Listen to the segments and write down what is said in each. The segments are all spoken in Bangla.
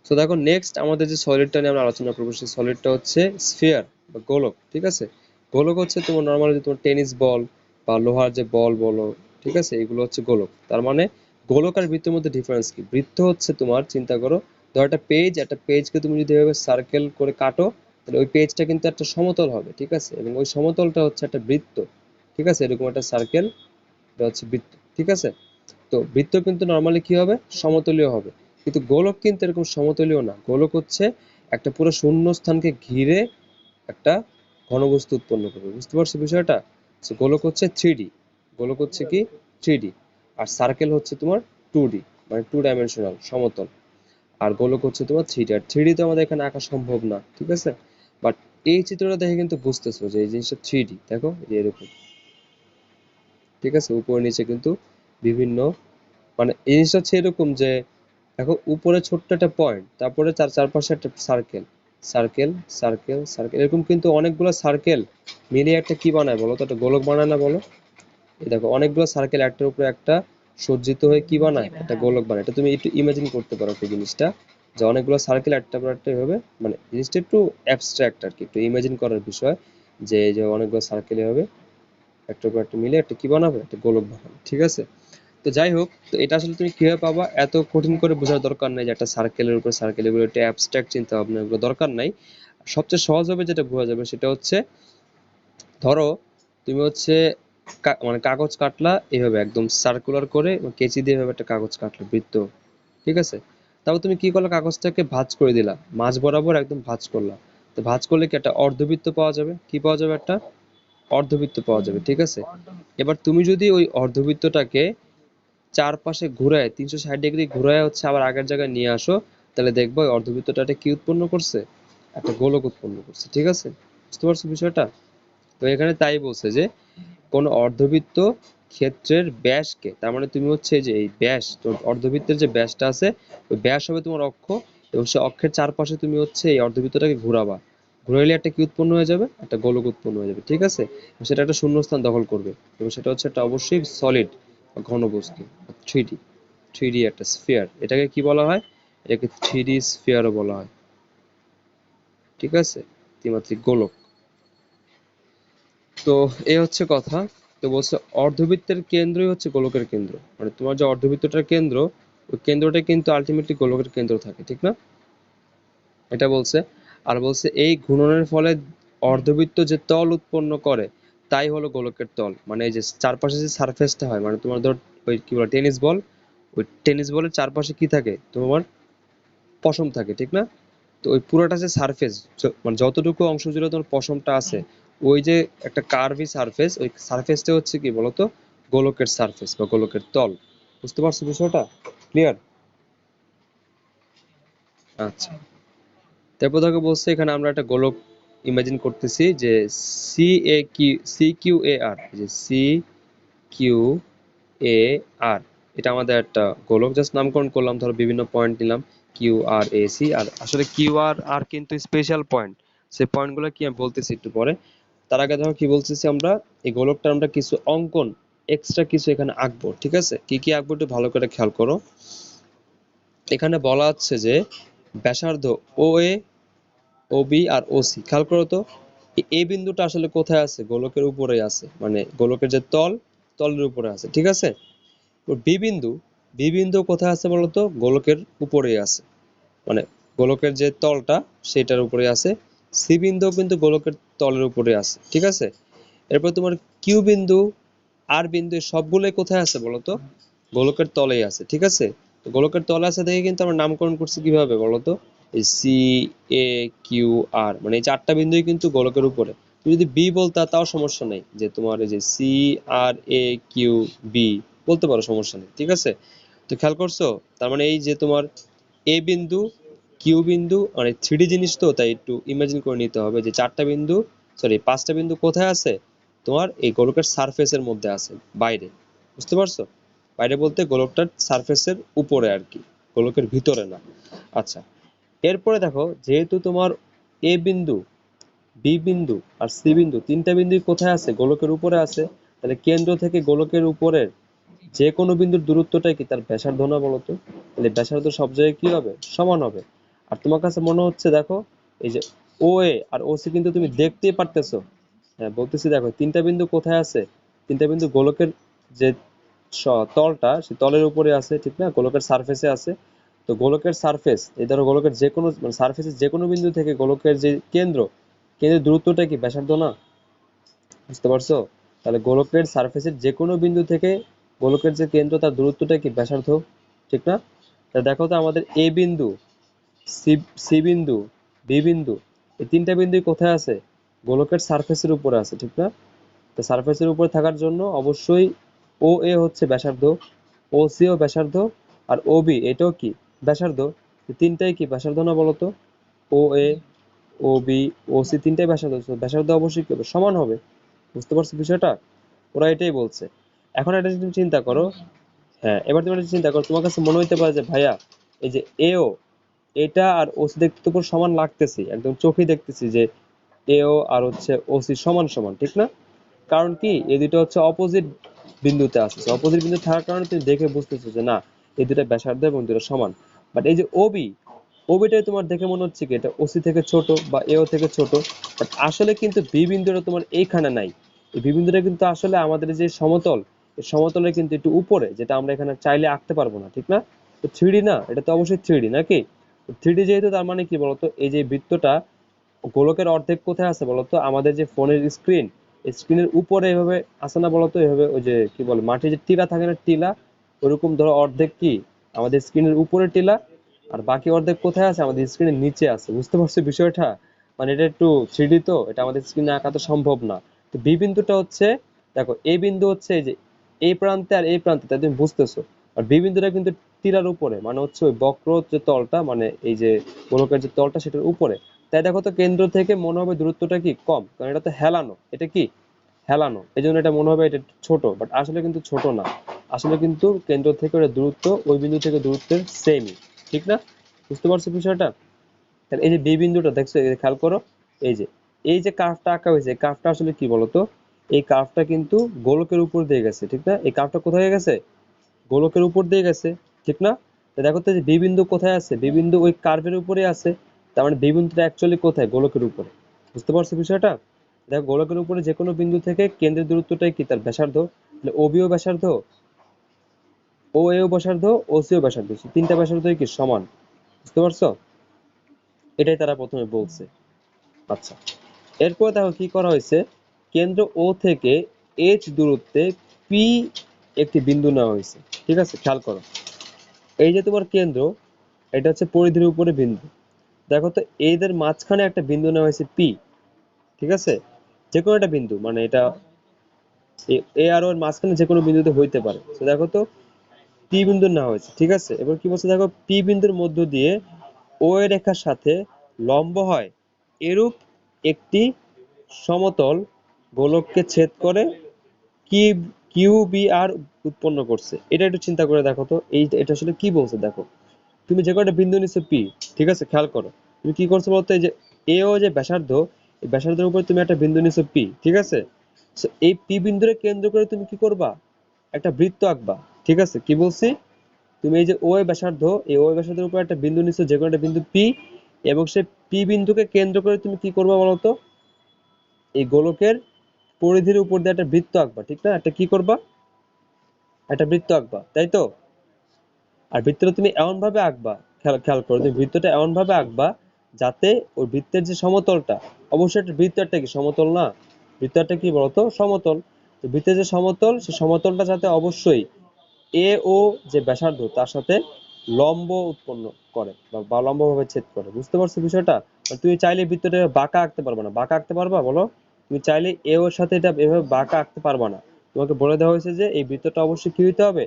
তো দেখো নেক্সট আমাদের যে সলিডটা নিয়ে আমরা আলোচনা করবো সেই সলিডটা হচ্ছে স্ফিয়ার বা গোলক, ঠিক আছে। গোলক হচ্ছে তোমার নর্মালি যে তোমার টেনিস বল বা লোহার যে বল বলো, ঠিক আছে, এগুলো হচ্ছে গোলক। তার মানে গোলক আর বৃত্তের মধ্যে ডিফারেন্স কি? বৃত্ত হচ্ছে তোমার, চিন্তা করো, ধর একটা পেজকে তুমি যদি এভাবে সার্কেল করে কাটো, তাহলে ওই পেজটা কিন্তু একটা সমতল হবে, ঠিক আছে, এবং ওই সমতলটা হচ্ছে একটা বৃত্ত, ঠিক আছে, এরকম একটা সার্কেল, এটা হচ্ছে বৃত্ত, ঠিক আছে। তো বৃত্ত কিন্তু নর্মালি কি হবে, সমতলীয় হবে। কিন্তু গোলক কিন্তু এরকম সমতলীয় না, গোলক হচ্ছে একটা পুরো শূন্য স্থানকে ঘিরে একটা ঘনবস্তু উৎপন্ন করবে, বুঝতে পারছো বিষয়টা? So, গোলক হচ্ছে 3D, গোলক হচ্ছে কি 3D, আর সার্কেল হচ্ছে তোমার 2D, মানে 2 ডাইমেনশনাল সমতল। আর গোলক হচ্ছে তোমার 3D, আর 3D তো আমাদের এখানে আঁকা সম্ভব না, ঠিক আছে। বাট এই চিত্রটা দেখে কিন্তু বুঝতেছো যে এই জিনিসটা 3D, দেখো এই যে এরকম, ঠিক আছে, উপর নিচে কিন্তু বিভিন্ন, মানে এই জিনিসটা হচ্ছে এরকম যে দেখো উপরে ছোট্ট একটা পয়েন্ট, তারপরে তার চারপাশে একটা সার্কেল, সার্কেল সার্কেল সার্কেল, এরকম কিন্তু অনেকগুলো সার্কেল মিলিয়ে একটা কি বানায় বলো তো, একটা গোলক বানায় না বলো? এই দেখো অনেকগুলো সার্কেল একটার উপরে একটা সজ্জিত হয়ে কি বানায়, একটা গোলক বানায়। এটা তুমি একটু ইমাজিন করতে পারো এই জিনিসটা, যে অনেকগুলো সার্কেল একটার পর একটা হবে, মানে জিনিসটা একটু অ্যাবস্ট্রাক্ট আর কি, একটু ইমাজিন করার বিষয়, যে এই যে অনেকগুলো সার্কেল হবে একটার পর একটা মিলে একটা কি বানাবে, একটা গোলক বানাবে, ঠিক আছে। তো যাই হোক, তো এটা আসলে তুমি কিভাবে পাবা, এত কঠিন করে বোঝার দরকার নাই যে একটা সার্কেলের উপর সার্কেল, এগুলো একটা অ্যাবস্ট্রাক্ট চিন্তা ভাবনা, এগুলো দরকার নাই। সবচেয়ে সহজভাবে যেটা বোঝা যাবে সেটা হচ্ছে, ধরো তুমি হচ্ছে মানে কাগজ কাটলা এভাবে একদম সার্কুলার করে কেচি দিয়ে এভাবে একটা কাগজ কাটলো বৃত্ত, ঠিক আছে। তারপর তুমি কি করলে, কাগজটাকে ভাঁজ করে দিলা, মাঝ বরাবর একদম ভাঁজ করলা। তো ভাঁজ করলে কি একটা অর্ধবৃত্ত পাওয়া যাবে, কি পাওয়া যাবে, একটা অর্ধবৃত্ত পাওয়া যাবে, ঠিক আছে। এবার তুমি যদি ওই অর্ধবৃত্তটাকে চারপাশে ঘুরায় 360 ডিগ্রি ঘুরায় হচ্ছে আবার আগের জায়গায় নিয়ে আসো, তাহলে দেখবো ওই অর্ধবৃত্তটা একটা কি উৎপন্ন করছে, একটা গোলক উৎপন্ন করছে, ঠিক আছে। বুঝতে পারছো বিষয়টা? তো এখানে তাই বলছে যে কোন অর্ধবৃত্ত ক্ষেত্রের ব্যাসকে, তার মানে তুমি হচ্ছে যে এই ব্যাস, তো অর্ধবৃত্তের যে ব্যাসটা আছে ওই ব্যাস হবে তোমার অক্ষ, এবং সেই অক্ষের চারপাশে তুমি হচ্ছে এই অর্ধবৃত্তটাকে ঘোরাবা, ঘুরাইলে একটা কি উৎপন্ন হয়ে যাবে, একটা গোলক উৎপন্ন হয়ে যাবে, ঠিক আছে। সেটা একটা শূন্যস্থান দখল করবে, এবং সেটা হচ্ছে একটা অবশ্যই সলিড ঘন বস্তু, 3D, 3D একটা স্ফিয়ার, এটাকে কি বলা হয়, এটাকে 3D স্ফিয়ারও বলা হয়, ঠিক আছে, ত্রিমাত্রিক গোলক। তো এই হচ্ছে কথা। তো বলছে অর্ধবৃত্তের কেন্দ্রই হচ্ছে গোলকের কেন্দ্র, মানে তোমার যে অর্ধবৃত্তটার কেন্দ্র, ওই কেন্দ্রটা কিন্তু আলটিমেটলি গোলকের কেন্দ্র থাকে, ঠিক না? এটা বলছে। আর বলছে এই ঘূর্ণনের ফলে অর্ধবৃত্ত যে তল উৎপন্ন করে তাই হলো গোলকের তল, মানে এই যে চারপাশে যে সারফেসটা হয়, মানে তোমার ধর ওই কি বলে টেনিস বল, ওই টেনিস বলের চারপাশে কি থাকে তোমার, পশম থাকে, ঠিক না? তো ওই পুরোটা যে সারফেস, মানে যতটুকু অংশ জুড়ে তোমার পশমটা আছে, ওই যে একটা কার্ভি সারফেস, ওই সারফেসটা হচ্ছে কি বলতো, গোলকের সারফেস বা গোলকের তল। বুঝতে পারছো বিষয়টা? ক্লিয়ার? আচ্ছা, তারপর দেখো বলছে এখানে আমরা একটা গোলক ইমাজিন করতেছি যে CQ CQAR, যে CQAR, এটা আমাদের একটা গোলক, জাস্ট নামকরণ করলাম, ধরো বিভিন্ন পয়েন্ট নিলাম, QRAC, আর আসলে QRR কিন্তু স্পেশাল পয়েন্ট, সেই পয়েন্টগুলো কি আমি বলতেছি একটু পরে। তার আগে ধরো কি বলতেছি, আমরা এই গোলকটা আমরা কিছু অঙ্কন এক্সট্রা কিছু এখানে আঁকবো, ঠিক আছে। কি কি আঁকবো একটু ভালো করে খেয়াল করো। এখানে বলা হচ্ছে যে ব্যাসার্ধ OA, OB আর OC, খেয়াল করো তো, এই বিন্দুটা আসলে কোথায় আছে, গোলকের উপরে আছে, মানে গোলকের যে তল, তলের উপরে আছে, ঠিক আছে। বি বিন্দু, বি বিন্দু কোথায় আছে বলতো, গোলকের উপরেই আছে, মানে গোলকের যে তলটা সেটার উপরে আছে। সি বিন্দু কিন্তু গোলকের তলের উপরে আছে, ঠিক আছে। এরপর তোমার কিউ বিন্দু, আর বিন্দু, সবগুলোই কোথায় আছে বলতো, গোলকের তলেই আছে, ঠিক আছে। তো গোলকের তলে আছে দেখে কিন্তু আমরা নামকরণ করছি কিভাবে বলতো, এই CAQR, মানে এই চারটা বিন্দুই কিন্তু গোলকের উপরে। তুমি যদি বি বলতা তাও সমস্যা নেই, যে তোমার এই যে CRAQB বলতে পারো, সমস্যা নেই, ঠিক আছে। তো খেয়াল করছো, তার মানে এই যে তোমার এ বিন্দু, কিউ বিন্দু, মানে 3D জিনিস তো, তাই একটু ইমাজিন করে নিতে হবে যে চারটা বিন্দু, সরি পাঁচটা বিন্দু কোথায় আছে, তোমার এই গোলকের সারফেসের মধ্যে আছে, বাইরে। বুঝতে পারছো? বাইরে বলতে গোলকটার সারফেসের উপরে আর কি, গোলকের ভিতরে না। আচ্ছা, এরপরে দেখো যেহেতু তোমার এ বিন্দু, বি বিন্দু আর সি বিন্দু, তিনটা বিন্দুই কোথায় আছে, গোলকের উপরে আছে, তাহলে কেন্দ্র থেকে গোলকের উপরের যে কোনো বিন্দুর দূরত্বটাই কি তার ব্যাসার্ধ না বলতো, তাহলে ব্যাসার্ধ সব জায়গায় কি হবে, সমান হবে। আর তোমার কাছে মনে হচ্ছে দেখো এই যে ও এ আর ও সি কিন্তু তুমি দেখতেই পারতেছো। হ্যাঁ বলতেছি দেখো তিনটা বিন্দু কোথায় আছে, তিনটা বিন্দু গোলকের যে তলটা সেই তলের উপরে আছে ঠিক না, গোলকের সারফেসে আছে। তো গোলকের সারফেস এই ধরো গোলকের যে কোনো মানে সারফেসের যে কোনো বিন্দু থেকে গোলকের যে কেন্দ্র, কেন্দ্রের দূরত্বটা কি ব্যাসার্ধ না? বুঝতে পারছো? তাহলে গোলকের সারফেসের যে কোনো বিন্দু থেকে গোলকের যে কেন্দ্র তার দূরত্বটা কি ব্যাসার্ধ, ঠিক না? তা দেখো তো আমাদের এ বিন্দু, সি সি বিন্দু, বি বিন্দু, এই তিনটা বিন্দুই কোথায় আছে? গোলকের সারফেসের উপরে আছে ঠিক না? তো সারফেসের উপরে থাকার জন্য অবশ্যই ও এ হচ্ছে ব্যাসার্ধ, ও সি ও ব্যাসার্ধ, আর ও বি এটাও কি ব্যাসার্ধ। তিনটাই কি ব্যাসার্ধ না বলতো? ও এ, ও বি, ও সি তিনটাই ব্যাসার্ধ, ব্যাসার্ধ অবশ্যই কি হবে? সমান হবে। বুঝতে পারছো বিষয়টা? ওরা এটাই বলছে। এখন এটা যদি তুমি চিন্তা করো, হ্যাঁ এবার তুমি একটা চিন্তা করো, তোমার কাছে মনে হইতে পারে যে ভাইয়া এই যে এও, এটা আর ওসি দেখতে তো পুরো সমান লাগতেছি, একদম চোখেই দেখতেছি যে এও আর হচ্ছে ওসি সমান সমান ঠিক না? কারণ কি এই দুটো হচ্ছে অপোজিট বিন্দুতে আছে, অপোজিট বিন্দু থাকার কারণে তুমি দেখে বুঝতেছো যে না এই দুটো ব্যাসার্ধ এবং দুটো সমান। বাট এই যে ওবি, ওবিটাই তোমার দেখে মনে হচ্ছে কি এটা ওসি থেকে ছোট বা এও থেকে ছোট, বাট আসলে কিন্তু বি বিন্দুটা তোমার এইখানে নাই। এই বি বিন্দুটা কিন্তু আসলে আমাদের যে সমতল, এই সমতলের কিন্তু একটু উপরে, যেটা আমরা এখানে চাইলে আঁকতে পারবো না ঠিক না? তো থ্রিডি না, এটা তো অবশ্যই থ্রিডি নাকি? থ্রিডি যেহেতু তার মানে কি বলতো, এই যে বৃত্তটা গোলকের অর্ধেক কোথায় আছে বলতো? আমাদের যে ফোনের স্ক্রিন, স্ক্রিনের উপরে এভাবে আছে না বলতো? এভাবে ওই যে কি বলে মাটির যে টিলা থাকে না, টিলা, ওরকম ধরো অর্ধেক কি আমাদের স্ক্রিনের উপরে টিলা, আর বাকি অর্ধেক কোথায় আছে? আমাদের স্ক্রিনের নিচে আছে। বুঝতে পারছো বিষয়টা? মানে এটা একটু থ্রিডি, তো এটা আমাদের স্ক্রিনে আঁকা তো সম্ভব না। তো বি বিন্দুটা হচ্ছে, দেখো এই বিন্দু হচ্ছে এই যে এই প্রান্তে আর এই প্রান্তে, তাই তুমি বুঝতেছো। আর বি বিন্দুটা কিন্তু টিলার উপরে, মানে হচ্ছে ওই বক্র যে তলটা, মানে এই যে গোলকের যে তলটা সেটার উপরে। তাই দেখো তো কেন্দ্র থেকে মনে হবে দূরত্বটা কি কম, কারণ এটা তো হেলানো, এটা কি হেলানো, এই জন্য এটা মনে হবে এটা ছোট, বাট আসলে কিন্তু ছোট না। আসলে কিন্তু কেন্দ্র থেকে ওটা দূরত্ব ওই বিন্দু থেকে দূরত্বের সেমই, ঠিক না? বুঝতে পারছো বিষয়টা? তাহলে এই যে বি বিন্দুটা দেখছো, এই যে খেয়াল করো, এই যে এই যে কার্ভটা আঁকা হয়েছে, এই কার্ভটা আসলে কি বলতো? এই কার্ভটা কিন্তু গোলকের উপর দিয়ে গেছে ঠিক না? এই কার্ভটা কোথায় গেছে? গোলকের উপর দিয়ে গেছে, ঠিক না? তো দেখো তো যে বি বিন্দু কোথায় আছে? বি বিন্দু ওই কার্ভের উপরে আছে। তার মানে বি বিন্দুটা অ্যাকচুয়ালি কোথায়? গোলকের উপরে। বুঝতে পারছো বিষয়টা? দেখো গোলকের উপরে যে কোনো বিন্দু থেকে কেন্দ্রের দূরত্বটাই কি তার ব্যাসার্ধ। তাহলে ও বিও ব্যাসার্ধ, ও এও ব্যাসার্ধ, ও সিও ব্যাসার্ধ, তিনটা ব্যাসার্ধই কি সমান। বুঝতে পারছো? এটাই তারা প্রথমে বলছে। আচ্ছা, এরপর দেখো কি করা হয়েছে, কেন্দ্র ও থেকে এইচ দূরত্বে পি একটি বিন্দু নেওয়া হয়েছে। ঠিক আছে, খেয়াল করো, এই যে তোমার কেন্দ্র, এটা হচ্ছে পরিধির উপরে বিন্দু। দেখো তো এদের মাঝখানে একটা বিন্দু নেওয়া হয়েছে পি, ঠিক আছে? যে কোনো একটা বিন্দু, মানে এটা এ আর ওর মাঝখানে যে কোনো বিন্দুতে হইতে পারে। তো দেখো তো পি বিন্দু নেওয়া হয়েছে, ঠিক আছে? এবার কি বলছে দেখো, পি বিন্দুর মধ্য দিয়ে ও এ রেখার সাথে লম্ব হয় এরূপ একটি সমতল গোলককে ছেদ করে কি কিউ বি আর উৎপন্ন করছে। এটা একটু চিন্তা করে দেখো তো, এই এটা আসলে কি বলছে দেখো। তুমি যে কয়টা বিন্দু নিচ্ছ পি, ঠিক আছে, খেয়াল করো, তুমি কি করছো বলতো? এই যে এ ও যে ব্যাসার্ধ, এই ব্যাসার্ধের উপর তুমি একটা বিন্দু নিচ্ছ পি, ঠিক আছে? So, এই পি বিন্দুরে কেন্দ্র করে তুমি কি করবা? একটা বৃত্ত আঁকবা। ঠিক আছে, কি বলছি? তুমি এই যে ও এ ব্যাসার্ধ, এই ও এ ব্যাসার্ধের উপর একটা বিন্দু নিচ্ছ, যে কোনো একটা বিন্দু পি, এবং সেই পি বিন্দুকে কেন্দ্র করে তুমি কি করবা বলতো? এই গোলকের পরিধির উপর দিয়ে একটা বৃত্ত আঁকবা, ঠিক না? একটা কি করবা? একটা বৃত্ত আঁকবা, তাই তো? আর বৃত্তটা তুমি এমন ভাবে আঁকবা, খেয়াল খেয়াল করো, তুমি বৃত্তটা এমন ভাবে আঁকবা যাতে ওই বৃত্তের যে সমতলটা, অবশ্যই একটা বৃত্ত একটা কি সমতল না? বৃত্ত একটা কি বলতো? সমতল। তো বৃত্তের যে সমতল, সেই সমতলটা যাতে অবশ্যই এ ও যে ব্যাসার্ধ তার সাথে লম্ব উৎপন্ন করে বা লম্ব ভাবে ছেদ করে। বুঝতে পারছো বিষয়টা? মানে তুমি চাইলে বৃত্তটা বাঁকা আঁকতে পারবে না। বাঁকা আঁকতে পারবা বলো? তুমি চাইলে এ ওর সাথে এটা এভাবে বাঁকা আঁকতে পারবা না। তোমাকে বলে দেওয়া হয়েছে যে এই বৃত্তটা অবশ্যই কি হইতে হবে,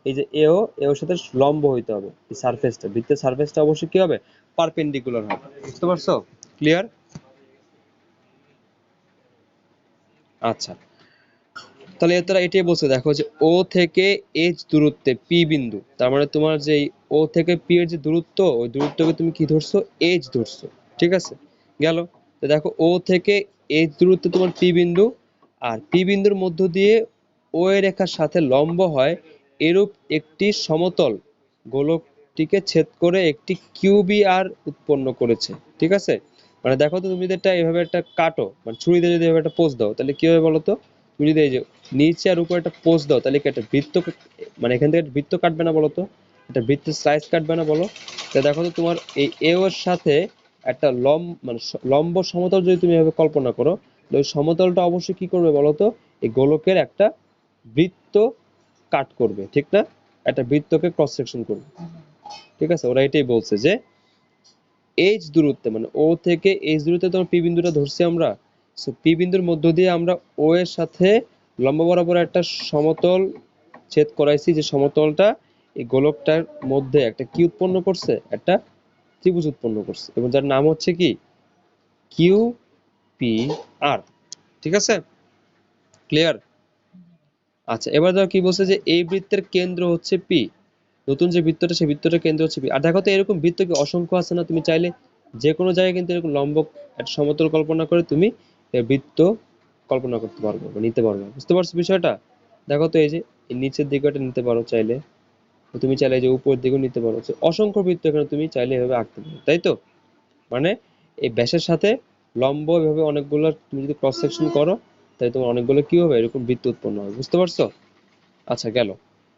এই যে এ ওর সাথে লম্ব হইতে হবে। এই সারফেসটা, বৃত্তের সারফেসটা অবশ্যই কি হবে? পারপেন্ডিকুলার হবে। বুঝতে পারছো? ক্লিয়ার? আচ্ছা, তাহলে তারা এটাই বলছে দেখো, যে ও থেকে এইচ দূরত্বে পি বিন্দু, তার মানে তোমার যে ও থেকে পি এর যে দূরত্ব, ওই দূরত্বকে তুমি কি ধরছো? এইচ ধরছো। ঠিক আছে, গেল। তো দেখো ও থেকে এইচ দূরত্বে তোমার পি বিন্দু, আর পি বিন্দুর মধ্য দিয়ে ও এ রেখার সাথে লম্ব হয় এরূপ একটি সমতল গোলক গোলকটিকে ছেদ করে একটি কিউবিআর উৎপন্ন করেছে। ঠিক আছে, মানে দেখো তো তুমি যদি এটা এভাবে একটা কাটো, মানে ছুরি দিয়ে যদি এভাবে একটা পোজ দাও তাহলে কি হবে বলো তো? তুমি যদি এই যে নিচে আর উপরে একটা পোজ দাও তাহলে কি একটা বৃত্ত, মানে এখান থেকে একটা বৃত্ত কাটবে না বলো তো? একটা বৃত্তের স্লাইস কাটবে না বলো? তা দেখো তো তোমার এই এও এর সাথে একটা মানে লম্ব সমতল যদি তুমি এভাবে কল্পনা করো, ওই সমতলটা অবশ্যই কি করবে বলতো? এই গোলকের একটা বৃত্ত কাট করবে, ঠিক না? একটা বৃত্তকে ক্রস সেকশন করবে। ঠিক আছে, ওরা এটাই বলছে যে এইচ দূরত্বে, মানে ও থেকে এইচ দূরত্বে তোমার পি বিন্দুটা ধরছি আমরা। সো পি বিন্দুর মধ্য দিয়ে আমরা ও এর সাথে লম্ব বরাবর একটা সমতল ছেদ করাইছি, যে সমতলটা এই গোলকটার মধ্যে একটা কি উৎপন্ন করছে? একটা ত্রিভুজ উৎপন্ন করছে, এবং যার নাম হচ্ছে কি কিউ পি আর। ঠিক আছে, ক্লিয়ার? আচ্ছা, এবার দেখো কি বলছে, যে এই বৃত্তের কেন্দ্র হচ্ছে পি। নতুন যে বৃত্তটা, সেই বৃত্তটার কেন্দ্র হচ্ছে পি। আর দেখো তো এরকম বৃত্ত কি অসংখ্য আছে না? তুমি চাইলে যে কোনো জায়গায় কিন্তু এরকম লম্ব একটা সমতল কল্পনা করে তুমি বৃত্ত কল্পনা করতে পারবো বা নিতে পারবো। বুঝতে পারছো বিষয়টা? দেখো তো এই যে এই নিচের দিকে একটা নিতে পারো চাইলে, তুমি চাইলে এই যে উপরের দিকেও নিতে পারো। অসংখ্য বৃত্ত এখানে তুমি চাইলে এভাবে আঁকতে পারো, তাই তো? মানে এই ব্যাসের সাথে লম্ব এভাবে অনেকগুলো তুমি যদি ক্রস সেকশন করো, তাহলে তোমার অনেকগুলো কি হবে? এরকম বৃত্ত উৎপন্ন হবে। বুঝতে পারছো? আচ্ছা, গেল।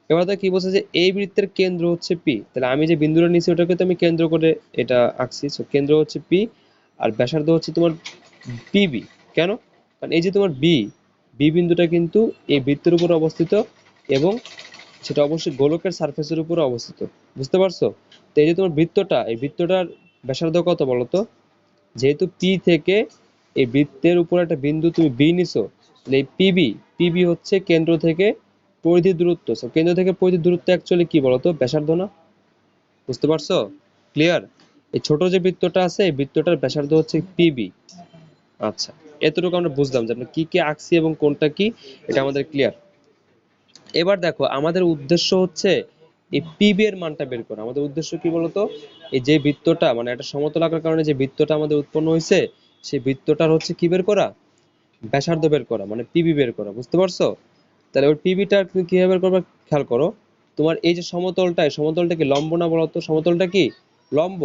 এবার তো কি বলছে, যে এই বৃত্তের কেন্দ্র হচ্ছে পি। তাহলে আমি যে বিন্দুটা নিয়েছি ওটাকে তো আমি কেন্দ্র করে এটা আঁকছি। সো কেন্দ্র হচ্ছে পি, আর ব্যাসার্ধ হচ্ছে তোমার পিবি। কেন? কারণ এই যে তোমার বি বি বিন্দুটা কিন্তু এই বৃত্তের উপর অবস্থিত, এবং সেটা অবশ্যই গোলকের সারফেসের উপর অবস্থিত। বুঝতে পারছো? তো এই যে তোমার বৃত্তটা, এই বৃত্তটার ব্যাসার্ধ কত বলতো? যেহেতু পি থেকে এই বৃত্তের উপর একটা বিন্দু তুমি বি নিছো, তাহলে এই পিবি পিবি হচ্ছে কেন্দ্র থেকে পরিধির দূরত্ব। সো কেন্দ্র থেকে পরিধির দূরত্ব অ্যাকচুয়ালি কি বলতো? ব্যাসার্ধ না? বুঝতে পারছো? ক্লিয়ার? এই ছোট যে বৃত্তটা আছে, এই বৃত্তটার ব্যাসার্ধ হচ্ছে পিবি। আচ্ছা, এতটুকু আমরা বুঝলাম যে আমরা কি কি আঁকছি এবং কোনটা কি, এটা আমাদের ক্লিয়ার। এবার দেখো আমাদের উদ্দেশ্য হচ্ছে এই পিবি এর মানটা বের করা। আমাদের উদ্দেশ্য কি বলতো? এই যে বৃত্তটা, মানে একটা সমতল আঁকার কারণে যে বৃত্তটা আমাদের উৎপন্ন হয়েছে, সেই বৃত্তটার হচ্ছে কি বের করা? ব্যাসার্ধ বের করা, মানে পিবি বের করা। বুঝতে পারছো? তাহলে ওই পিবিটা তুমি কিভাবে বের করবে খেয়াল করো। তোমার এই যে সমতলটা, এই সমতলটা কি লম্ব না বলতো? সমতলটা কি লম্ব?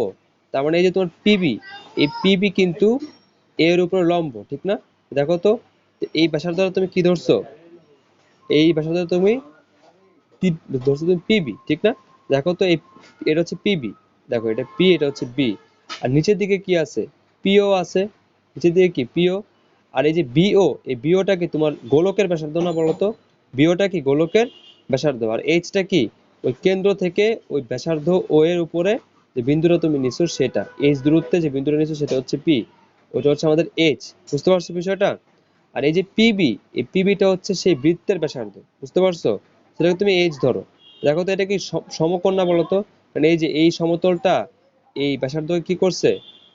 তার মানে এই যে তোমার পিবি, এই পিবি কিন্তু এর উপর লম্ব, ঠিক না? দেখো তো, এই ব্যাসার্ধটা তুমি কি ধরছো? এই ব্যাসার্ধ তুমি ধরছো তুমি পিবি, ঠিক না? দেখো তো এই, এটা হচ্ছে পিবি। দেখো এটা পি, এটা হচ্ছে বি। আর নিচের দিকে কি আছে? পিও আছে। নিচের দিকে কি? পিও। আর এই যে বিও, এই বিওটা কি তোমার গোলকের ব্যাসার্ধ না বলতো? বিওটা কি গোলকের ব্যাসার্ধ। আর এইচটা কি? ওই কেন্দ্র থেকে ওই ব্যাসার্ধ ও এর উপরে যে বিন্দুটা তুমি নিছো সেটা, এইচ দূরত্বে যে বিন্দুটা নিছো সেটা হচ্ছে পি। ওটা হচ্ছে আমাদের এইচ। বুঝতে পারছো বিষয়টা? আর এই যে পিবি, এই পিবিটা হচ্ছে সেই বৃত্তের ব্যাসার্ধ। বুঝতে পারছো? সেটাকে তুমি এইচ ধরো। দেখো তো এটা কি সমকোণ না বলতো? মানে এই যে এই সমতলটা এই ব্যাসার্ধকে কি করছে?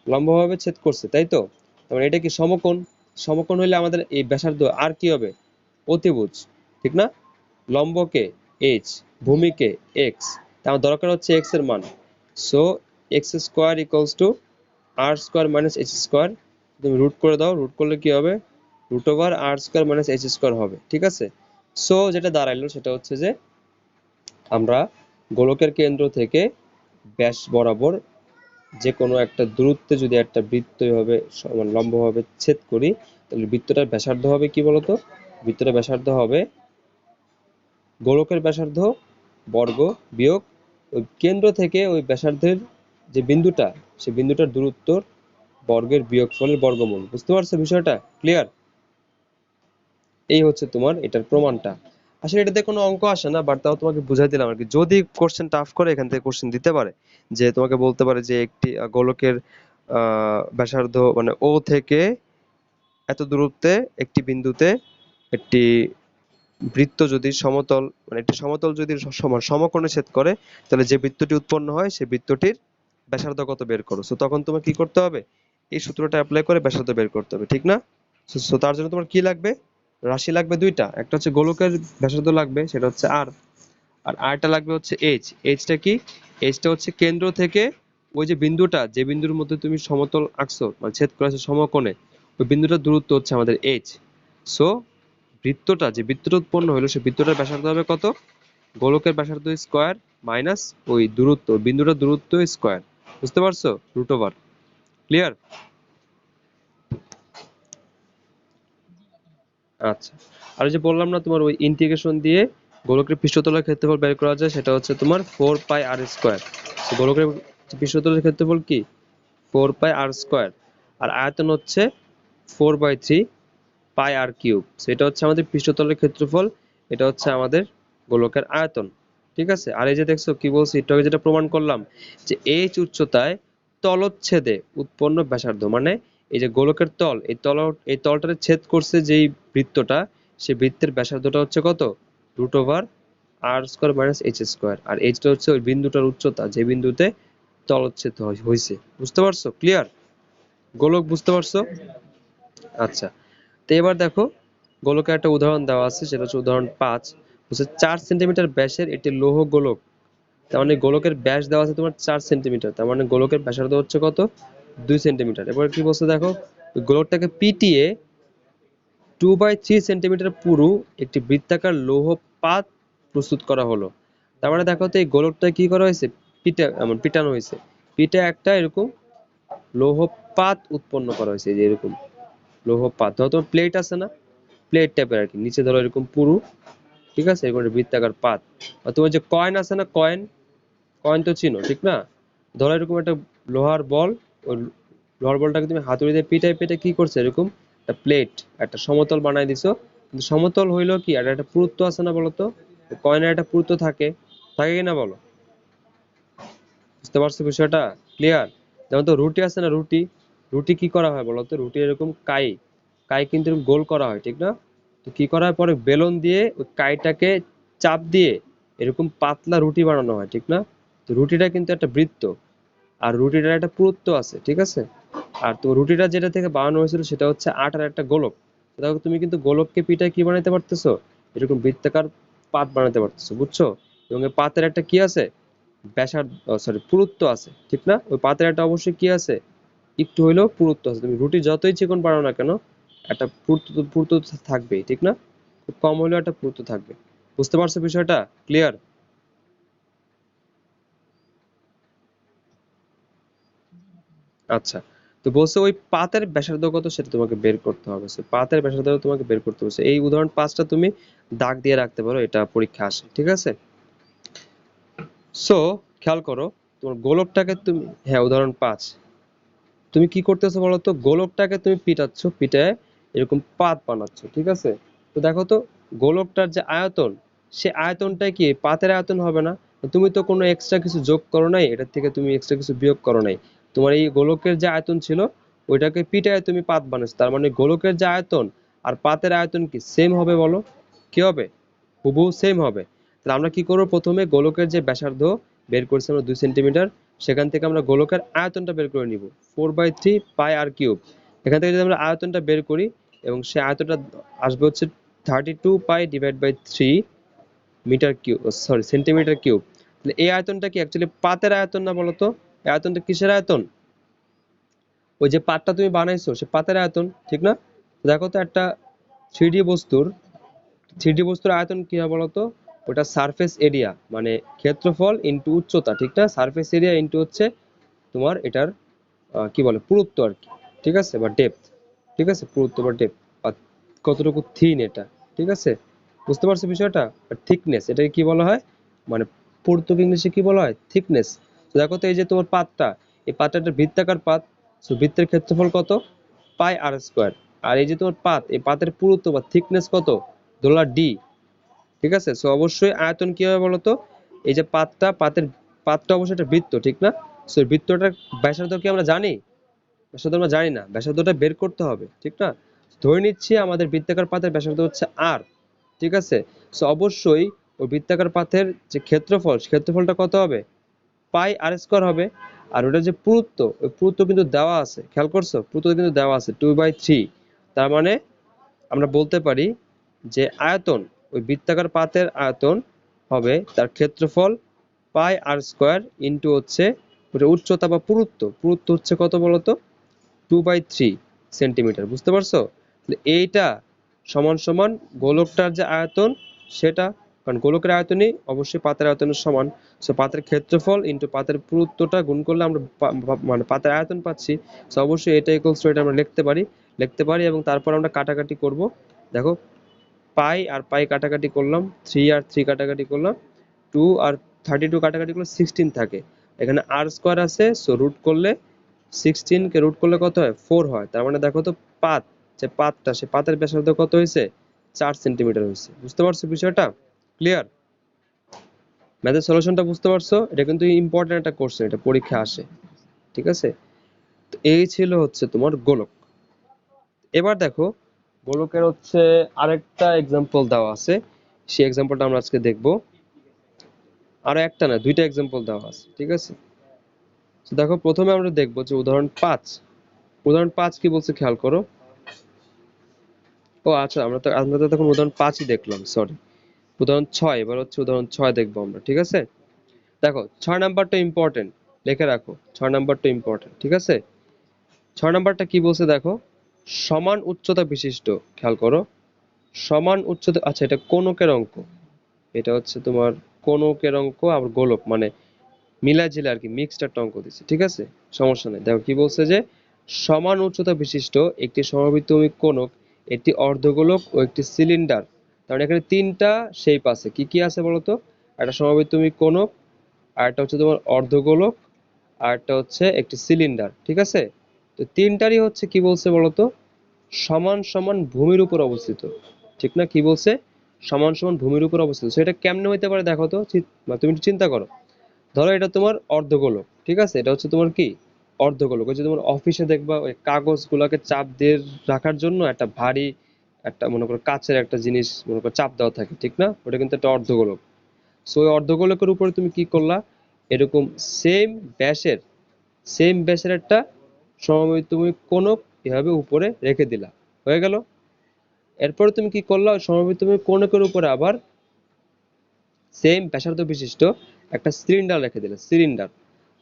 লম্বভাবে ছেদ করছে, তাই তো? তার এটা কি সমকোণ? সমকোণ হইলে আমাদের এই ব্যাসার্ধ আর কি হবে? অতিভুজ, ঠিক না? লম্বকে এইচ, ভূমিকে এক্স, আমার দরকার হচ্ছে এক্স এর মান। So x square equals to r square minus h square. তুমি রুট করে দাও, রুট করলে কি হবে? Root over r square minus h square হবে। ঠিক আছে, সো যেটা দাঁড়াইলো সেটা হচ্ছে যে আমরা গোলকের কেন্দ্র থেকে ব্যাস বরাবর যে কোনো একটা দূরত্বে যদি একটা বৃত্ত এভাবে মানে লম্বভাবে ছেদ করি, তাহলে বৃত্তটার ব্যাসার্ধ হবে কি বলতো? বৃত্তটার ব্যাসার্ধ হবে গোলকের ব্যাসার্ধ বর্গ বিয়োগ ওই কেন্দ্র থেকে ওই ব্যাসার্ধের যে বিন্দুটা, সেই বিন্দুটার দূরত্বর বর্গের বিয়োগফলের বর্গমূল। বুঝতে পারছো বিষয়টা? ক্লিয়ার? এই হচ্ছে তোমার এটার প্রমাণটা। আসলে এটাতে কোনো অঙ্ক আসে না, বাট তাও তোমাকে বুঝাই দিলাম আর কি। যদি কোশ্চেন টাফ করে এখান থেকে কোশ্চেন দিতে পারে, যে তোমাকে বলতে পারে যে একটি গোলকের ব্যাসার্ধ মানে ও থেকে এত দূরত্বে একটি বিন্দুতে একটি বৃত্ত যদি সমতল, মানে একটি সমতল যদি সমকোণে ছেদ করে, তাহলে যে বৃত্তটি উৎপন্ন হয় সেই বৃত্তটির ব্যাসার্ধ কত বের করো। সো তখন তোমার কি করতে হবে? এই সূত্রটা অ্যাপ্লাই করে ব্যাসার্ধ বের করতে হবে, ঠিক না? সো তার জন্য তোমার কি লাগবে? রাশি লাগবে দুইটা। একটা হচ্ছে গোলকের ব্যাসার্ধ লাগবে, সেটা হচ্ছে আর। আর আরটা লাগবে হচ্ছে এইচ। এইচটা কি? এইচটা হচ্ছে কেন্দ্র থেকে ওই যে বিন্দুটা, যে বিন্দুর মধ্যে তুমি সমতল আঁকছো মানে ছেদ করেছো সমকোণে, ওই বিন্দুটার দূরত্ব হচ্ছে আমাদের এইচ। সো বৃত্তটা, যে বৃত্তটা উৎপন্ন হলো সেই বৃত্তটার ব্যাসার্ধ হবে কত? গোলকের ব্যাসার্ধ স্কয়ার মাইনাস ওই দূরত্ব, বিন্দুটার দূরত্ব স্কয়ার। বুঝতে পারছো? Root over. ক্লিয়ার? আচ্ছা, আর ওই যে বললাম না তোমার ওই ইন্টিগ্রেশন দিয়ে গোলকের পৃষ্ঠতলের ক্ষেত্রফল বের করা যায়, সেটা হচ্ছে তোমার 4 পাই আর স্কয়ার। গোলকের পৃষ্ঠতলের ক্ষেত্রফল কি? 4 পাই আর স্কয়ার। আর আয়তন হচ্ছে 4/3 পাই আর কিউব। সেটা হচ্ছে আমাদের পৃষ্ঠতলের ক্ষেত্রফল, এটা হচ্ছে আমাদের গোলকের আয়তন। ঠিক আছে? আর এই যে দেখছো কি বলছি একটু আগে যেটা প্রমাণ করলাম, যে এইচ উচ্চতায় তলচ্ছেদে উৎপন্ন ব্যাসার্ধ, মানে এই যে গোলকের তল, এই তলটারে ছেদ করছে যেই বৃত্তটা, সেই বৃত্তের ব্যাসার্ধটা হচ্ছে কত? রুট ওভার আর স্কয়ার মাইনাস এইচ স্কয়ার। আর এইচটা হচ্ছে ওই বিন্দুটার উচ্চতা, যে বিন্দুতে তলচ্ছেদ হয়েছে। বুঝতে পারছো? ক্লিয়ার? গোলক বুঝতে পারছো? আচ্ছা, তো এবার দেখো গোলকের একটা উদাহরণ দেওয়া আছে, সেটা হচ্ছে উদাহরণ 5। হচ্ছে 4 সেন্টিমিটার ব্যাসের একটি লৌহ গোলক। তার মানে গোলকের ব্যাস দেওয়া আছে তোমার 4 সেন্টিমিটার, তার মানে গোলকের ব্যাসার্ধ হচ্ছে কত? 2 সেন্টিমিটার। এবার কি বলছে দেখো, গোলকটাকে পিটিয়ে 2/3 সেন্টিমিটার পুরু একটি বৃত্তাকার লৌহ পাত প্রস্তুত করা হলো। তার মানে দেখো তো এই গোলকটা কি করা হয়েছে? পিটানো হয়েছে। পিঠে একটা এরকম লৌহ পাত উৎপন্ন করা হয়েছে, যে এরকম লৌহ পাত। ধরো তোমার প্লেট আছে না, প্লেট টাইপের আর কি, নিচে ধরো এরকম পুরু, ঠিক আছে, এরকম একটা বৃত্তাকার পাত। আর তোমার যে কয়েন আছে না, কয়েন, কয়েন তো চিনো ঠিক না? ধরো এরকম একটা লোহার বল, ওই লোহার বলটাকে তুমি হাতুড়ি দিয়ে পিটাই পিটাই কি করছে, এরকম একটা প্লেট, একটা সমতল বানাই দিছো। কিন্তু সমতল হইলো কি, আর একটা পুরুত্ব আছে না বলতো? কয়েনের একটা পুরুত্ব থাকে, থাকে কিনা বলো? বুঝতে পারছো বিষয়টা? ক্লিয়ার? যেমন তো রুটি আছে না, রুটি, রুটি কি করা হয় বলতো? রুটি এরকম কাই, কাই কিন্তু এরকম গোল করা হয় ঠিক না? তো কি করা হয়, পরে বেলন দিয়ে ওই কাইটাকে চাপ দিয়ে এরকম পাতলা রুটি বানানো হয় ঠিক না? তো রুটিটা কিন্তু একটা বৃত্ত, আর রুটিটার একটা পুরুত্ব আছে, ঠিক আছে? আর তো রুটিটা যেটা থেকে বানানো হয়েছিল সেটা হচ্ছে আটার একটা গোলক। দেখো তুমি কিন্তু গোলককে পিঠায় কি বানাইতে পারতেছো, এরকম বৃত্তাকার পাত বানাতে পারতেছো, বুঝছো? এবং এই পাতের একটা কি আছে, ব্যাসার্ধ, সরি পুরুত্ব আছে ঠিক না? ওই পাতের একটা অবশ্যই কি আছে, একটু হইলেও পুরুত্ব আছে। তুমি রুটি যতই চিকন বানাও না কেন, একটা পুরুত্ব পুরুত্ব থাকবেই ঠিক না? খুব কম হলেও একটা পুরুত্ব থাকবে। বুঝতে পারছো বিষয়টা? ক্লিয়ার? আচ্ছা, তো বলছে ওই পাতের ব্যাসার্ধ কত সেটা তোমাকে বের করতে হবে। So, পাতের ব্যাসার্ধ তোমাকে বের করতে হবে। So, এই উদাহরণ 5টা তুমি দাগ দিয়ে রাখতে পারো, এটা পরীক্ষা আসে, ঠিক আছে? সো খেয়াল করো, তোমার গোলকটাকে তুমি, হ্যাঁ উদাহরণ 5, তুমি কি করতেছো বলো তো, গোলকটাকে তুমি পিটাচ্ছ, পিটায় এরকম পাত বানাচ্ছ, ঠিক আছে? তো দেখো তো গোলকটার যে আয়তন, সে আয়তনটাই কি পাতের আয়তন হবে না? তুমি তো কোনো এক্সট্রা কিছু যোগ করো নাই, এটার থেকে তুমি এক্সট্রা কিছু বিয়োগ করো নাই। তোমার এই গোলকের যে আয়তন ছিল, ওইটাকে পিটায় তুমি পাত বানাচ্ছ, তার মানে গোলকের যে আয়তন আর পাতের আয়তন কি সেম হবে বলো? কি হবে? হুবহু সেম হবে। তাহলে আমরা কি করবো, প্রথমে গোলকের যে ব্যাসার্ধ বের করছি আমরা 2 সেন্টিমিটার, সেখান থেকে আমরা গোলকের আয়তনটা বের করে নিব, 4/3 পাই আর কিউব। এখান থেকে যদি আমরা আয়তনটা বের করি, এবং সে আয়তনটা আসবে হচ্ছে 32 পাই/3 metre cube, sorry centimetre cube. তাহলে এই আয়তনটা কি অ্যাকচুয়ালি পাতের আয়তন না বলতো? এই আয়তনটা কিসের আয়তন? ওই যে পাতটা তুমি বানাইছো সে পাতের আয়তন, ঠিক না? দেখো তো একটা থ্রিডি বস্তুর, থ্রিডি বস্তুর আয়তন কি হয় বলতো? ওটা সারফেস এরিয়া, মানে ক্ষেত্রফল ইনটু উচ্চতা, ঠিক না? সারফেস এরিয়া ইনটু হচ্ছে তোমার এটার কি বলে পুরুত্ব আর কি, ঠিক আছে, বা ডেপথ, ঠিক আছে, পুরুত্ব বা ডেপথ, আর কতটুকু থিন এটা, ঠিক আছে? বুঝতে পারছো বিষয়টা? আর থিকনেস, এটাকে কি বলা হয়, মানে পুরুত্ব ইংলিশে কি বলা হয়, থিকনেস। তো দেখো তো এই যে তোমার পাতটা, এই পাতটা একটা বৃত্তাকার পাত, তো বৃত্তের ক্ষেত্রফল কত? পাই আর স্কোয়ার। আর এই যে তোমার পাত, এই পাতের পুরুত্ব বা থিকনেস কত? $d, ঠিক আছে? সো অবশ্যই আয়তন কি হবে বলতো? এই যে পাতটা, পাতটা অবশ্যই একটা বৃত্ত, ঠিক না? সো বৃত্তটার ব্যাসার্ধ কি আমরা জানি? ব্যাসার্ধ আমরা জানি না, ব্যাসার্ধটা বের করতে হবে, ঠিক না? ধরে নিচ্ছি আমাদের বৃত্তাকার পাতের ব্যাসার্ধ হচ্ছে আর, ঠিক আছে? সো অবশ্যই ওই বৃত্তাকার পাতের যে ক্ষেত্রফল, ক্ষেত্রফলটা কত হবে? পাই আর স্কোয়ার হবে। আর ওটা যে পুরুত্ব, ওই পুরুত্ব কিন্তু দেওয়া আছে, খেয়াল করছো? পুরুত্ব কিন্তু দেওয়া আছে 2/3। তার মানে আমরা বলতে পারি যে আয়তন, ওই বৃত্তাকার পাতের আয়তন হবে তার ক্ষেত্রফল পাই আর স্কোয়ার ইন্টু হচ্ছে ওটা উচ্চতা বা পুরুত্ব, পুরুত্ব হচ্ছে কত বলতো? 2/3 সেন্টিমিটার। বুঝতে পারছো? এইটা সমান সমান গোলকটার যে আয়তন সেটা, কারণ গোলকের আয়তনই অবশ্যই পাতের আয়তনের সমান। সো পাতের ক্ষেত্রফল ইনটু পাতের পুরুত্বটা গুণ করলে আমরা মানে পাতের আয়তন পাচ্ছি। সো অবশ্যই এটা ইকুয়ালস টু এটা আমরা লিখতে পারি এবং তারপর আমরা কাটাকাটি করব। দেখো পাই আর পাই কাটাকাটি করলাম, 3 আর 3 কাটাকাটি করলাম, 2 আর 32 কাটাকাটি করলে 16 থাকে। এখানে আর স্কোয়ার আছে, সো রুট করলে 16 কে রুট করলে কত হয়, 4 হয়। তার মানে দেখো তো পাত, যে পাতটা, সে পাতের ব্যাসার্ধ কত হয়েছে, 4 সেন্টিমিটার হয়েছে। বুঝতে পারছো বিষয়টা? ক্লিয়ার? ম্যাথের সলিউশনটা বুঝতে পারছো? এটা কিন্তু ইম্পর্টেন্ট একটা কোশ্চেন, এটা পরীক্ষা আসে। ঠিক আছে, তো এই ছিল হচ্ছে তোমার গোলক। এবার দেখো গোলকের হচ্ছে আরেকটা এক্সাম্পল দেওয়া আছে, সেই এক্সাম্পলটা আমরা আজকে দেখব। আরো একটা না, দুইটা এক্সাম্পল দেওয়া আছে। ঠিক আছে, তো দেখো প্রথমে আমরা দেখবো যে উদাহরণ 5। উদাহরণ 5 কি বলছে খেয়াল করো। ও আচ্ছা, আমরা তো তখন উদাহরণ 5ই দেখলাম, সরি। উদাহরণ 6, এবার হচ্ছে উদাহরণ 6 দেখবো আমরা। ঠিক আছে, দেখো 6 নাম্বারটা ইম্পর্টেন্ট, লিখে রাখো 6 নাম্বারটা ইম্পর্টেন্ট। ঠিক আছে, 6 নাম্বারটা কি বলছে দেখো, সমান উচ্চতা বিশিষ্ট, খেয়াল করো, সমান উচ্চতা, আচ্ছা এটা কোনকের অঙ্ক, এটা হচ্ছে তোমার কোনকের অঙ্ক, আবার গোলক মানে মিলাঝিলা আর কি, মিক্সড একটা অঙ্ক দিচ্ছে। ঠিক আছে, সমস্যা নেই। দেখো কি বলছে যে সমান উচ্চতা বিশিষ্ট একটি সমবৃত্তমুখী কোণক, একটি অর্ধগোলক ও একটি সিলিন্ডার। তার এখানে তিনটা শেপ আছে, কি কি আছে বলতো, একটা সমবৃত্তমুখী কোণক, আর একটা হচ্ছে তোমার অর্ধগোলক, আর একটা হচ্ছে একটি সিলিন্ডার। ঠিক আছে, তো তিনটারই হচ্ছে কি বলছে বলতো, সমান সমান ভূমির উপর অবস্থিত। ঠিক না, কি বলছে, সমান সমান ভূমির উপর অবস্থিত। সেটা কেমনে হইতে পারে দেখো তো, তুমি একটু চিন্তা করো। ধরো এটা তোমার অর্ধগোলক, ঠিক আছে, এটা হচ্ছে তোমার কি অর্ধগোলক। ওই যে তোমার অফিসে দেখবা ওই কাগজগুলোকে চাপ দিয়ে রাখার জন্য একটা ভারী, একটা মনে করো কাচের একটা জিনিস মনে করো চাপ দেওয়া থাকে, ঠিক না, ওটা কিন্তু একটা অর্ধগোলক। সো ওই অর্ধগোলকের উপরে তুমি কি করলা, এরকম সেম ব্যাসের একটা তুমি কোণক এভাবে উপরে রেখে দিলা, হয়ে গেল। এরপরে তুমি কি করলা, তুমি কোণকের উপরে আবার সেম ব্যাসার্ধ বিশিষ্ট একটা সিলিন্ডার রেখে দিলে, সিলিন্ডার।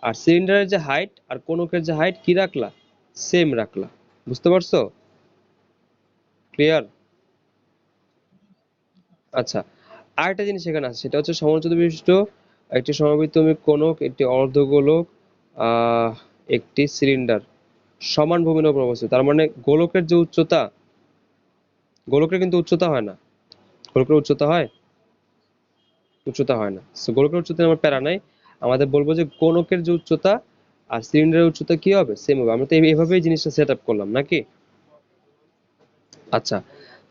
আর সিলিন্ডারের যে হাইট আর কোণকের যে হাইট কি রাখলা, সেম রাখলা। বুঝতে পারছো? ক্লিয়ার? আচ্ছা, আরেকটা জিনিস এখানে আছে, সেটা হচ্ছে সমোচ্চতা বিশিষ্ট একটি সমবৃত্তমুখী কোণক, একটি অর্ধগোলক, একটি সিলিন্ডার সমান ভূমির উপর অবস্থিত। তার মানে গোলকের যে উচ্চতা, গোলকের কিন্তু উচ্চতা হয় না, গোলকের উচ্চতা হয়, উচ্চতা হয় না। সো গোলকের উচ্চতা আমার প্যারা নাই, আমাদের বলবো যে কোণকের যে উচ্চতা আর সিলিন্ডারের উচ্চতা কি হবে, সেম হবে। আমরা তো এইভাবেই জিনিসটা সেট আপ করলাম নাকি। আচ্ছা,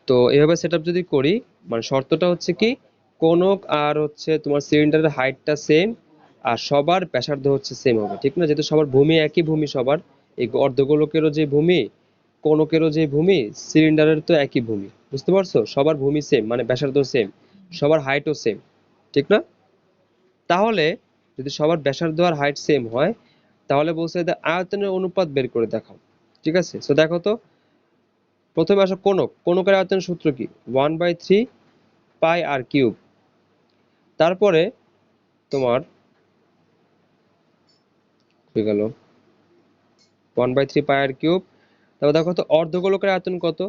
তো এইভাবে সেট আপ যদি করি, মানে শর্তটা হচ্ছে কি, কোণক আর হচ্ছে তোমার সিলিন্ডারের হাইটটা সেম, আর সবার ব্যাসার্ধ হচ্ছে সেম হবে, ঠিক না, যেহেতু সবার ভূমি একই ভূমি সবার, এই অর্ধগোলকেরও যে ভূমি, কোণকেরও যে ভূমি, সিলিন্ডারের তো একই ভূমি। বুঝতে পারছো, সবার ভূমি সেম মানে ব্যাসার্ধ সেম, সবার হাইটও সেম, ঠিক না। তাহলে যদি সবার ব্যাসার্ধ আর হাইট সেম হয়, তাহলে বলছে যে আয়তনের অনুপাত বের করে দেখাও। ঠিক আছে, সো দেখো তো, প্রথমে আসো কোণক, কোণকের আয়তনের সূত্র কি, 1/3 পাই আর কিউব। তারপরে তোমার হয়ে গেল 1/3 পাই আর কিউব। তারপর দেখো তো অর্ধগোলকের আয়তন কত,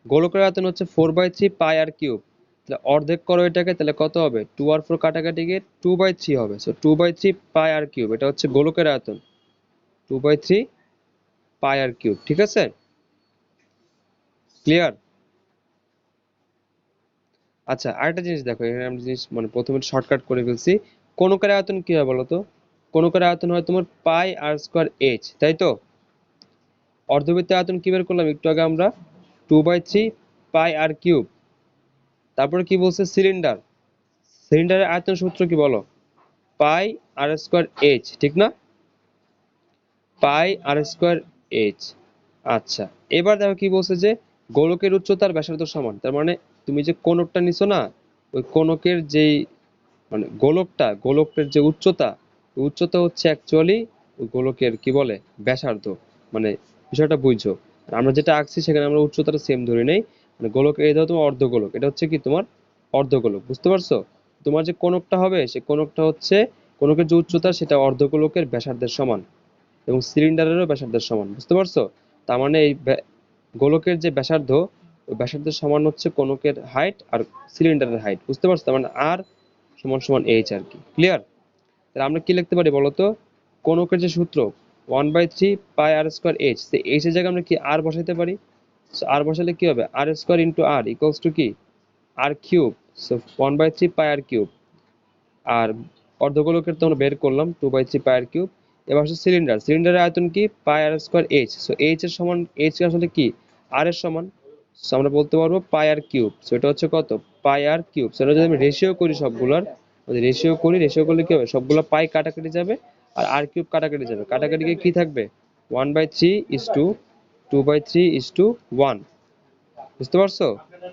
গোলকের আয়তন হচ্ছে 4/3 পাই আর কিউব। তাহলে অর্ধেক করো এটাকে, তাহলে কত হবে, 2 আর 4 কাটাকাটি গিয়ে 2/3 হবে। সো 2/3 পাই আর কিউব, এটা হচ্ছে গোলকের আয়তন, 2/3 পাই আর কিউব। ঠিক আছে, ক্লিয়ার? আচ্ছা, আরেকটা জিনিস দেখো, এখানে আমরা জিনিস মানে প্রথমে শর্টকাট করে ফেলছি। কোণকের আয়তন কি হয় বলো তো, কোণকের আয়তন হয় তোমার পাই আর স্কোয়ার এইচ, তাই তো। অর্ধবৃত্তের আয়তন কি বের করলাম একটু আগে আমরা, 2/3 পাই আর কিউব। তারপরে কি বলছে, সিলিন্ডার, সিলিন্ডারের আয়তন সূত্র কি বলো, পাই আর স্কোয়ার এইচ, ঠিক না, পাই আর স্কোয়ার এইচ। আচ্ছা, এবার দেখো কি বলছে যে গোলকের উচ্চতার ব্যাসার্ধ সমান। তার মানে তুমি যে কোণকটা নিছো না, ওই কোণকের যেই মানে গোলকের যে উচ্চতা, উচ্চতা হচ্ছে অ্যাকচুয়ালি ওই গোলকের কি বলে ব্যাসার্ধ, মানে বিষয়টা বুঝছো। আর আমরা যেটা আঁকছি সেখানে আমরা উচ্চতাটা সেম ধরে নেই, মানে গোলক, এই ধরো তোমার অর্ধগোলক, এটা হচ্ছে কি তোমার অর্ধগোলক। বুঝতে পারছো, তোমার যে কোণকটা হবে সে কোণকটা হচ্ছে, কোণকের যে উচ্চতা সেটা অর্ধগোলকের ব্যাসার্ধের সমান এবং সিলিন্ডারেরও ব্যাসার্ধের সমান। বুঝতে পারছো, তার মানে এই গোলকের যে ব্যাসার্ধ, ওই ব্যাসার্ধের সমান হচ্ছে কোণকের হাইট আর সিলিন্ডারের হাইট। বুঝতে পারছো, তার মানে আর সমান সমান এইচ আর কি। ক্লিয়ার? তাহলে আমরা কি লিখতে পারি বলতো? কোনকের যে সূত্র 1/3 পাই আর স্কয়ার এইচ, সেই এইচ এর জায়গায় আমরা কি আর বসাইতে পারি। সো আর বসালে কি হবে? R square into r equals to কি? R cube. So 1/3 pi r cube. আর অর্ধগোলকের তো আমরা বের করলাম 2/3 পাই আর কিউব। এবার হচ্ছে সিলিন্ডার, সিলিন্ডারের আয়তন কি? পাই আর স্কয়ার এইচ। সো এইচ এর সমান, এইচ আসলে কি? আর এর সমান। সো আমরা বলতে পারবো পাই আর কিউব। সো এটা হচ্ছে কত? পাই আর কিউব। সেটা যদি আমি রেশিও করি সবগুলোর, যদি রেশিও করি, রেশিও করলে কি হবে? সবগুলো পাই কাটাকাটি যাবে আর আর কিউব কাটাকাটি যাবে। কাটাকাটি গিয়ে কি থাকবে? 1/3 ইস টু 2/3 ইস টু 1। বুঝতে পারছো?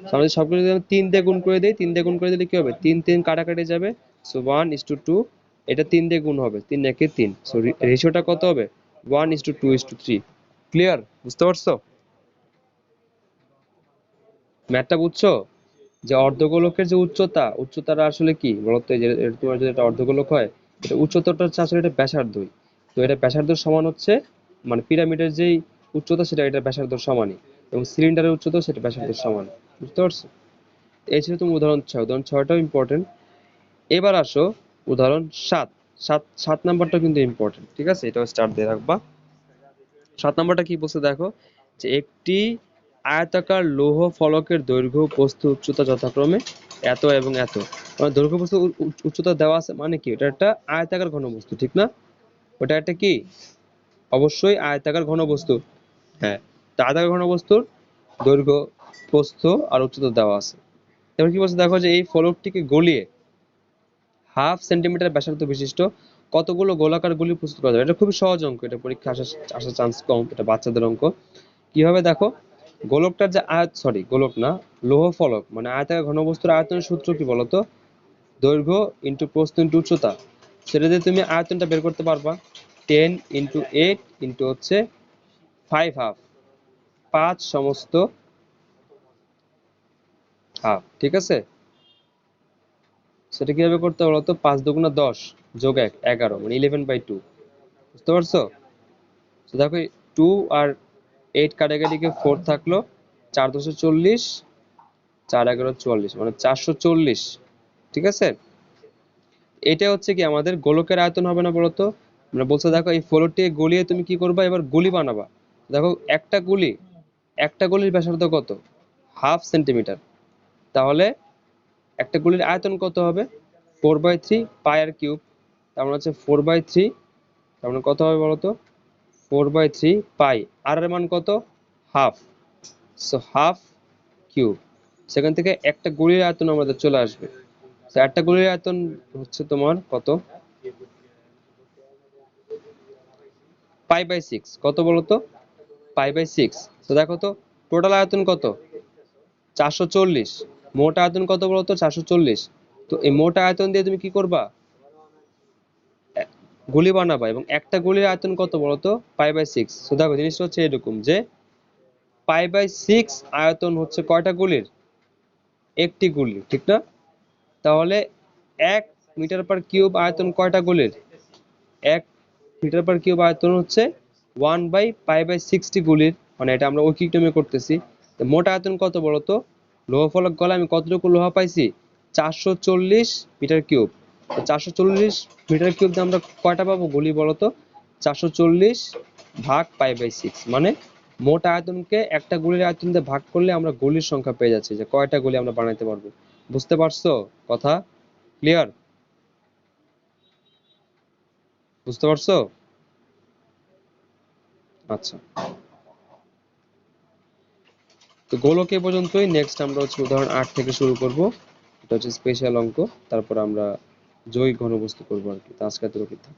So, আমরা যদি সবগুলো যদি 3 দিয়ে গুণ করে দিই, 3 দিয়ে গুণ করে দিলে কি হবে? 3 3 কাটাকাটি যাবে। সো 1:2, এটা 3 দিয়ে গুণ হবে, 3 একে 3। সো রেশিওটা কত হবে? 1:2:3। ক্লিয়ার? বুঝতে পারছো? ম্যাথটা বুঝছো? যে অর্ধগোলকের যে উচ্চতা, উচ্চতাটা আসলে কি বলতো? এই যে তোমার যদি এটা অর্ধগোলক হয়, এটা উচ্চতাটা হচ্ছে আসলে এটা ব্যাসার্ধই। তো এটা ব্যাসার্ধের সমান হচ্ছে, মানে পিরামিডের যেই উচ্চতা সেটা এটা ব্যাসার্ধের সমানই, এবং সিলিন্ডারের উচ্চতা সেটা ব্যাসার্ধের সমান। বুঝতে পারছো? এই ছিল তুমি উদাহরণ 6। উদাহরণ 6টাও ইম্পর্টেন্ট। এবার আসো উদাহরণ 7। 7 নাম্বারটা কিন্তু ইম্পর্টেন্ট, ঠিক আছে? এটাও স্টার্ট দিয়ে রাখবা। 7 নাম্বারটা কি বলছে দেখো, যে একটি আয়তাকার লৌহ ফলকের দৈর্ঘ্য, প্রস্থ, উচ্চতা যথাক্রমে এত এবং এত। মানে দৈর্ঘ্য, প্রস্থ, উচ্চতা দেওয়া আছে, মানে কি? এটা একটা আয়তাকার ঘনবস্তু, ঠিক না? ওটা একটা কি? অবশ্যই আয়তাকার ঘনবস্তু। হ্যাঁ, তা আয়তাকার ঘনবস্তুর দৈর্ঘ্য, প্রস্থ আর উচ্চতা দেওয়া আছে। এবার কি বলছে দেখো, যে এই ফলকটিকে গলিয়ে হাফ সেন্টিমিটার ব্যাসার্ধ বিশিষ্ট কতগুলো গোলাকার গুলি প্রস্তুত করা যাবে। এটা খুবই সহজ অঙ্ক, এটা পরীক্ষা আসার চান্স কম, এটা বাচ্চাদের অঙ্ক। কিভাবে দেখো, গোলকটার যে গোলক না, লৌহ ফলক মানে আয়তাকার ঘনবস্তুর আয়তনের সূত্র কি বলতো? দৈর্ঘ্য ইন্টু প্রস্থ ইন্টু উচ্চতা। সেটা দিয়ে তুমি আয়তনটা বের করতে পারবা। 10 × 8 ইন্টু হচ্ছে 5 হাফ, 5 সমস্ত হাফ, ঠিক আছে? সেটা কিভাবে করতে হবে বলতো? 5 দুগুণা 10 যোগ 1 11, মানে 11/2। বুঝতে পারছো? তো দেখো 2 আর 8 কাটাকাটি গিয়ে 4 থাকলো, 4 10 40, 4 11 44, মানে 440। ঠিক আছে? এটা হচ্ছে কি আমাদের গোলকের আয়তন হবে না বলতো? মানে বলছে দেখো, এই ফ্লোরটি গলিয়ে তুমি কি করবা? এবার গুলি বানাবা। দেখো একটা গুলি, একটা গুলির ব্যাসার্ধ কত? Half centimetre. তাহলে একটা গুলির আয়তন কত হবে? 4/3 পাই আর কিউব। তার মানে হচ্ছে 4/3, তার মানে কত হবে বলতো? 4/3 পাই। আর এর মান কত? হাফ। So half cube. সেখান থেকে একটা গুলির আয়তন আমাদের চলে আসবে। তো একটা গুলির আয়তন হচ্ছে তোমার কত? পাই/6। কত বলতো? পাই/6। তো দেখো তো টোটাল আয়তন কত? 440। মোট আয়তন কত বলতো? 440। তো এই মোট আয়তন দিয়ে তুমি কি করবা? গুলি বানাবা, এবং একটা গুলির আয়তন কত বলতো? পাই/6। তো দেখো জিনিসটা হচ্ছে এরকম, যে পাই/6 আয়তন হচ্ছে কয়টা গুলির? একটি গুলি, ঠিক না? তাহলে 1 মিটার/কিউব আয়তন কয়টা গুলির? 1 মিটার/কিউব আয়তন হচ্ছে 1/পাই/6টি গুলির। মানে এটা আমরা ঐকিক নিয়মে করতেছি। তো মোট আয়তন কত বলতো? লোহ ফলক গলা আমি কতটুকু লোহা পাইছি? 440 মিটার কিউব। তো 440 মিটার কিউব দিয়ে আমরা কয়টা পাবো গুলি বলতো? 440 ভাগ পাই/6, মানে মোট আয়তনকে একটা গুলির আয়তন দিয়ে ভাগ করলে আমরা গুলির সংখ্যা পেয়ে যাচ্ছি, যে কয়টা গুলি আমরা বানাইতে পারবো। বুঝতে পারছো কথা? ক্লিয়ার? বুঝতে পারছো? আচ্ছা, তো গোলক এ পর্যন্তই। নেক্সট আমরা হচ্ছে উদাহরণ 8 থেকে শুরু করব। এটা হচ্ছে স্পেশাল অঙ্ক। তারপর আমরা জৈব ঘনবস্তু করবো আর কি। তো আজকে এতটুকুই থাক।